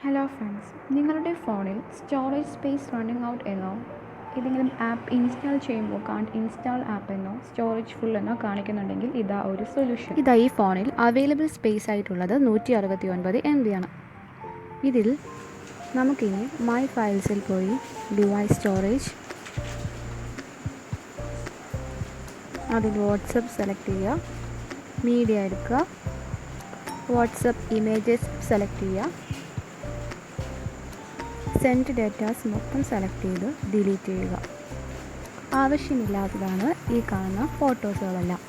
Hello friends, നിങ്ങളുടെ ഫോണിൽ storage space running out എന്നോ ഏതെങ്കിലും ആപ്പ് ഇൻസ്റ്റാൾ ചെയ്യുമ്പോൾ കാണ്ട് ഇൻസ്റ്റാൾ ആപ്പ് എന്നോ സ്റ്റോറേജ് ഫുൾ എന്നോ കാണിക്കുന്നുണ്ടെങ്കിൽ ഇതാ ഒരു സൊല്യൂഷൻ. ഇതാ ഈ ഫോണിൽ അവൈലബിൾ സ്പേസ് ആയിട്ടുള്ളത് 169 MB ആണ്. ഇതിൽ നമുക്കിനി മൈ ഫയൽസിൽ പോയി ഡിവൈസ് സ്റ്റോറേജ്, അതിൽ വാട്സപ്പ് സെലക്ട് ചെയ്യുക, മീഡിയ എടുക്കുക, വാട്സപ്പ് ഇമേജസ് സെലക്ട് ചെയ്യുക, സെൻഡ് ഡേറ്റാസ് മൊത്തം സെലക്ട് ചെയ്ത് ഡിലീറ്റ് ചെയ്യുക. ആവശ്യമില്ലാത്തതാണ് ഈ കാണുന്ന ഫോട്ടോസുകളെല്ലാം.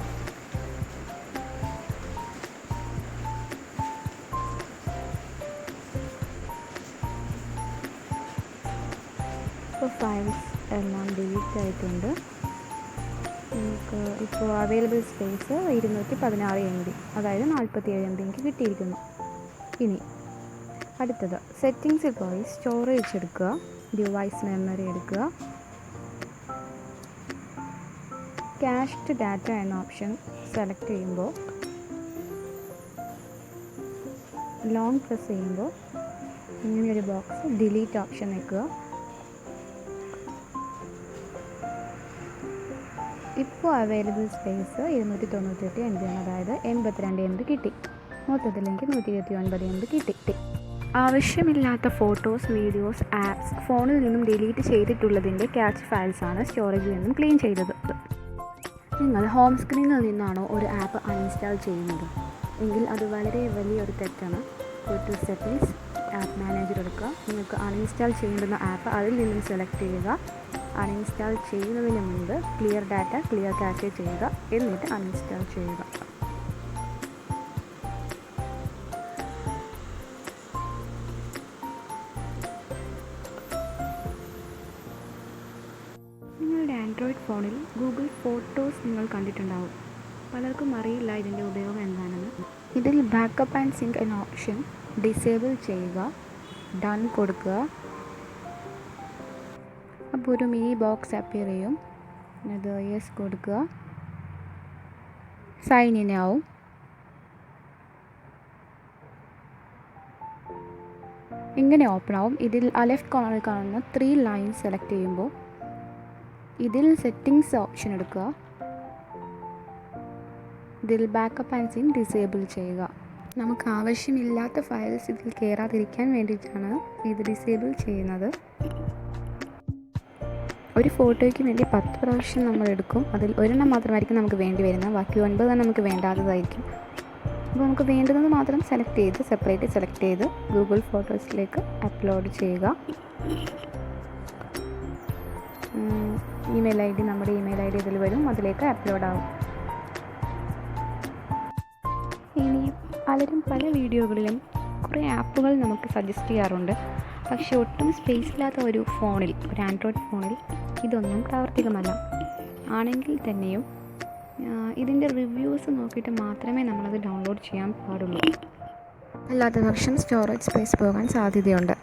ഇപ്പോൾ ഫയൽസ് എല്ലാം ഡിലീറ്റ് ആയിട്ടുണ്ട്. നമുക്ക് ഇപ്പോൾ അവൈലബിൾ സ്പേസ് 216 MB, അതായത് 47 MB എനിക്ക് കിട്ടിയിരിക്കുന്നു. ഇനി അടുത്തത് സെറ്റിങ്സിൽ പോയി സ്റ്റോറേജ് എടുക്കുക, ഡിവൈസ് മെമ്മറി എടുക്കുക, ക്യാഷ്ഡ് ഡാറ്റ എന്ന ഓപ്ഷൻ സെലക്ട് ചെയ്യുമ്പോൾ ലോങ് പ്രസ് ചെയ്യുമ്പോൾ ഇങ്ങനെയൊരു ബോക്സ് ഡിലീറ്റ് ഓപ്ഷൻ വെക്കുക. ഇപ്പോൾ അവൈലബിൾ സ്പേസ് 298 MB ആണ്, അതായത് 82 MB കിട്ടി. മൊത്തത്തിൽ എനിക്ക് 129 MB കിട്ടി. ആവശ്യമില്ലാത്ത ഫോട്ടോസ്, വീഡിയോസ്, ആപ്സ് ഫോണിൽ നിന്നും ഡിലീറ്റ് ചെയ്തിട്ടുള്ളതിൻ്റെ ക്യാച്ച് ഫയൽസ് ആണ് സ്റ്റോറേജിൽ നിന്നും ക്ലീൻ ചെയ്തത്. നിങ്ങൾ ഹോം സ്ക്രീനിൽ നിന്നാണോ ഒരു ആപ്പ് അൺഇൻസ്റ്റാൾ ചെയ്യുന്നത് എങ്കിൽ അത് വളരെ വലിയൊരു തെറ്റാണ്. ടു സെറ്റിങ്സ്, ആപ്പ് മാനേജർ എടുക്കുക. നിങ്ങൾക്ക് അൺഇൻസ്റ്റാൾ ചെയ്യേണ്ടുന്ന ആപ്പ് അതിൽ നിന്നും സെലക്ട് ചെയ്യുക. അൺഇൻസ്റ്റാൾ ചെയ്യുന്നതിന് മുൻപ് ക്ലിയർ ഡാറ്റ, ക്ലിയർ ക്യാഷ് ചെയ്യുക, എന്നിട്ട് അൺഇൻസ്റ്റാൾ ചെയ്യുക. നിങ്ങളുടെ ആൻഡ്രോയിഡ് ഫോണിൽ ഗൂഗിൾ ഫോട്ടോസ് നിങ്ങൾ കണ്ടിട്ടുണ്ടാവും. പലർക്കും അറിയില്ല ഇതിൻ്റെ ഉപയോഗം എന്താണെന്ന്. ഇതിൽ ബാക്കപ്പ് ആൻഡ് സിങ്ക് എന്ന ഓപ്ഷൻ ഡിസേബിൾ ചെയ്യുക, ഡൺ കൊടുക്കുക. അപ്പോൾ ഒരു മിനി ബോക്സ് അപ്പിയർ ചെയ്യും. അത് യെസ് കൊടുക്കുക, സൈൻ ഇൻ ആവും. ഇങ്ങനെ ഓപ്പൺ ആവും. ഇതിൽ ലെഫ്റ്റ് കോർണറിൽ കാണുന്ന 3 ലൈൻസ് സെലക്ട് ചെയ്യുമ്പോൾ ഇതിൽ സെറ്റിങ്സ് ഓപ്ഷൻ എടുക്കുക. ഇതിൽ ബാക്കപ്പ് ആൻഡ് സിങ്ക് ഡിസേബിൾ ചെയ്യുക. നമുക്ക് ആവശ്യമില്ലാത്ത ഫയൽസ് ഇതിൽ കയറാതിരിക്കാൻ വേണ്ടിയിട്ടാണ് ഇത് ഡിസേബിൾ ചെയ്യുന്നത്. ഒരു ഫോട്ടോയ്ക്ക് വേണ്ടി 10 പ്രാവശ്യം നമ്മൾ എടുക്കും. അതിൽ ഒരെണ്ണം മാത്രമായിരിക്കും നമുക്ക് വേണ്ടി വരുന്നത്, ബാക്കി 9 നമുക്ക് വേണ്ടാത്തതായിരിക്കും. അപ്പോൾ നമുക്ക് വേണ്ടുന്നത് മാത്രം സെപ്പറേറ്റ് സെലക്ട് ചെയ്ത് ഗൂഗിൾ ഫോട്ടോസിലേക്ക് അപ്ലോഡ് ചെയ്യുക. ഇമെയിൽ ID, നമ്മുടെ ഇമെയിൽ ID ഇതിൽ വരും, അതിലേക്ക് അപ്ലോഡ് ആവും. ഇനി പലരും പല വീഡിയോകളിലും കുറേ ആപ്പുകൾ നമുക്ക് സജസ്റ്റ് ചെയ്യാറുണ്ട്. പക്ഷേ ഒട്ടും സ്പേസ് ഇല്ലാത്ത ഒരു ആൻഡ്രോയിഡ് ഫോണിൽ ഇതൊന്നും പ്രാവർത്തികമല്ല. ആണെങ്കിൽ തന്നെയും ഇതിൻ്റെ റിവ്യൂസ് നോക്കിയിട്ട് മാത്രമേ നമ്മളത് ഡൗൺലോഡ് ചെയ്യാൻ പാടുള്ളൂ. അല്ലാത്ത പക്ഷം സ്റ്റോറേജ് സ്പേസ് പോകാൻ സാധ്യതയുണ്ട്.